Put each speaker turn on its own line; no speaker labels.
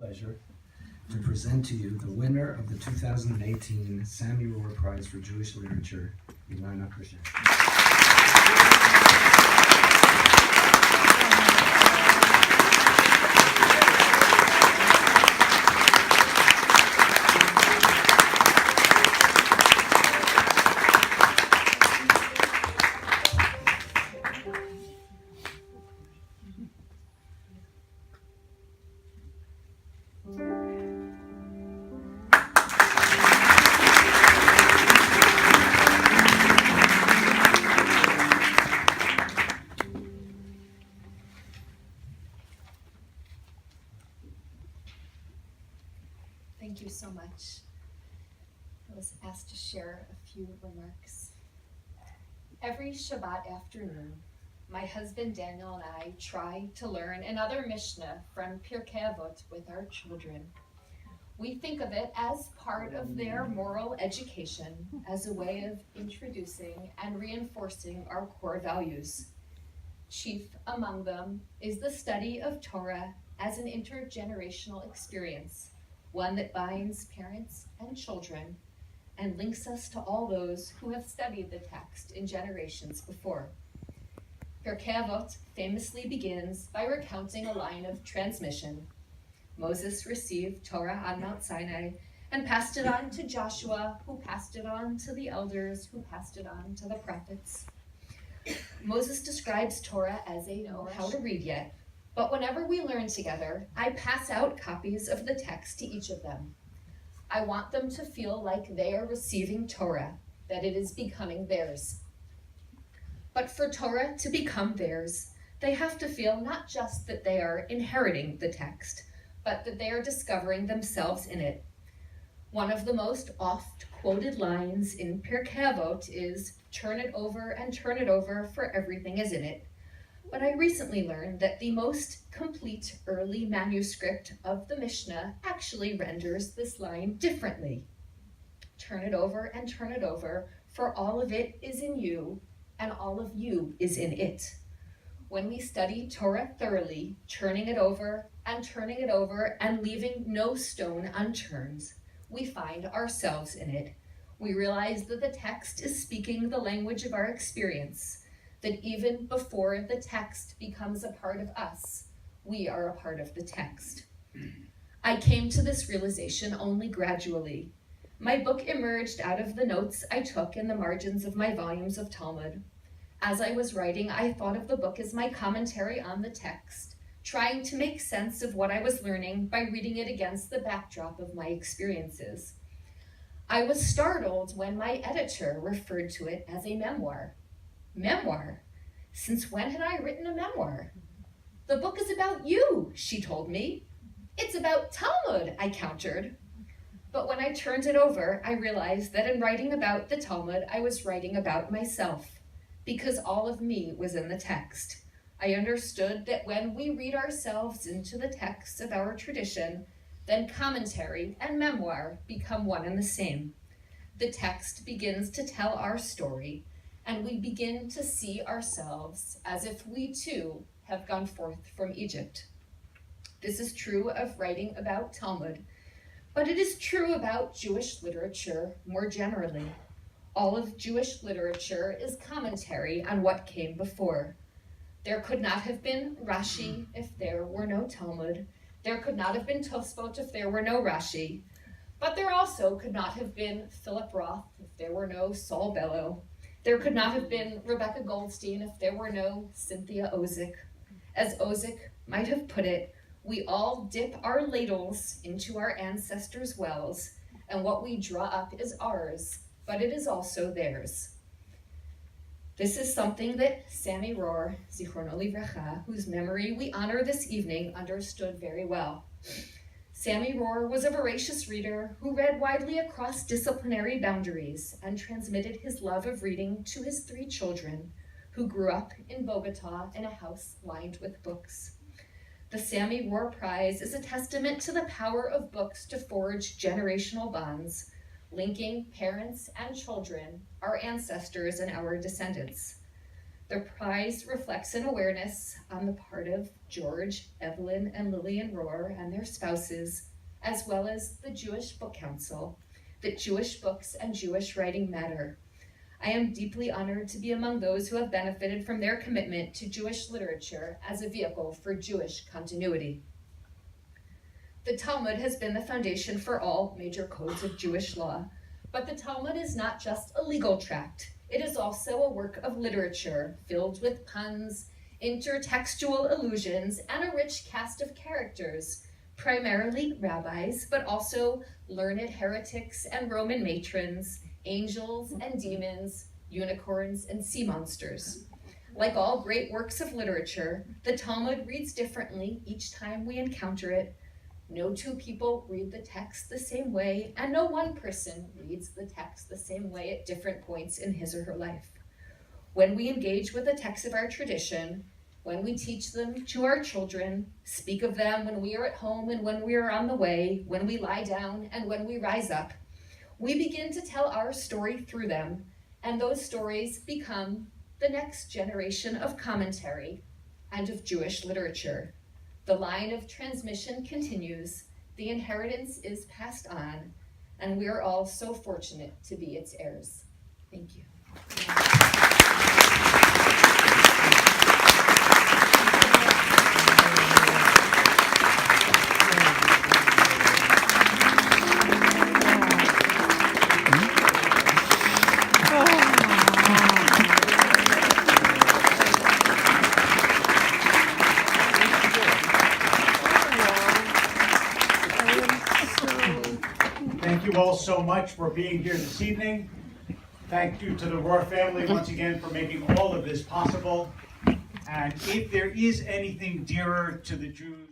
Pleasure to present to you the winner of the 2018 Sami Rohr Prize for Jewish Literature, Ilana Kurshan.
Thank you so much. I was asked to share a few remarks. Every Shabbat afternoon, my husband Daniel and I try to learn another Mishnah from Pirkei Avot with our children. We think of it as part of their moral education, as a way of introducing and reinforcing our core values. Chief among them is the study of Torah as an intergenerational experience, one that binds parents and children and links us to all those who have studied the text in generations before. Pirkei Avot famously begins by recounting a line of transmission. Moses received Torah on Mount Sinai and passed it on to Joshua, who passed it on to the elders, who passed it on to the prophets. Moses describes Torah as a know how to read yet, but whenever we learn together, I pass out copies of the text to each of them. I want them to feel like they are receiving Torah, that it is becoming theirs. But for Torah to become theirs, they have to feel not just that they are inheriting the text, but that they are discovering themselves in it. One of the most oft-quoted lines in Pirkei Avot is, "Turn it over and turn it over, for everything is in it." But I recently learned that the most complete early manuscript of the Mishnah actually renders this line differently. "Turn it over and turn it over, for all of it is in you, and all of you is in it." When we study Torah thoroughly, turning it over and leaving no stone unturned, we find ourselves in it. We realize that the text is speaking the language of our experience, that even before the text becomes a part of us, we are a part of the text. I came to this realization only gradually. My book emerged out of the notes I took in the margins of my volumes of Talmud. As I was writing, I thought of the book as my commentary on the text, trying to make sense of what I was learning by reading it against the backdrop of my experiences. I was startled when my editor referred to it as a memoir. Memoir? Since when had I written a memoir? "The book is about you," she told me. "It's about Talmud," I countered. But when I turned it over, I realized that in writing about the Talmud, I was writing about myself, because all of me was in the text. I understood that when we read ourselves into the text of our tradition, then commentary and memoir become one and the same. The text begins to tell our story, and we begin to see ourselves as if we too have gone forth from Egypt. This is true of writing about Talmud, but it is true about Jewish literature more generally. All of Jewish literature is commentary on what came before. There could not have been Rashi if there were no Talmud. There could not have been Tosfot if there were no Rashi. But there also could not have been Philip Roth if there were no Saul Bellow. There could not have been Rebecca Goldstein if there were no Cynthia Ozick. As Ozick might have put it, we all dip our ladles into our ancestors' wells, and what we draw up is ours, but it is also theirs. This is something that Sami Rohr, Zichrono Livracha, whose memory we honor this evening, understood very well. Sami Rohr was a voracious reader who read widely across disciplinary boundaries and transmitted his love of reading to his 3 children, who grew up in Bogota in a house lined with books. The Sami Rohr Prize is a testament to the power of books to forge generational bonds, linking parents and children, our ancestors and our descendants. The prize reflects an awareness on the part of George, Evelyn, and Lillian Rohr and their spouses, as well as the Jewish Book Council, that Jewish books and Jewish writing matter. I am deeply honored to be among those who have benefited from their commitment to Jewish literature as a vehicle for Jewish continuity. The Talmud has been the foundation for all major codes of Jewish law, but the Talmud is not just a legal tract. It is also a work of literature filled with puns, intertextual allusions, and a rich cast of characters, primarily rabbis, but also learned heretics and Roman matrons, angels and demons, unicorns and sea monsters. Like all great works of literature, the Talmud reads differently each time we encounter it. No two people read the text the same way, and no one person reads the text the same way at different points in his or her life. When we engage with the texts of our tradition, when we teach them to our children, speak of them when we are at home and when we are on the way, when we lie down and when we rise up, we begin to tell our story through them, and those stories become the next generation of commentary and of Jewish literature. The line of transmission continues, the inheritance is passed on, and we are all so fortunate to be its heirs. Thank you.
Thank you all so much for being here this evening. Thank you to the Rohr family once again for making all of this possible. And if there is anything dearer to the Jews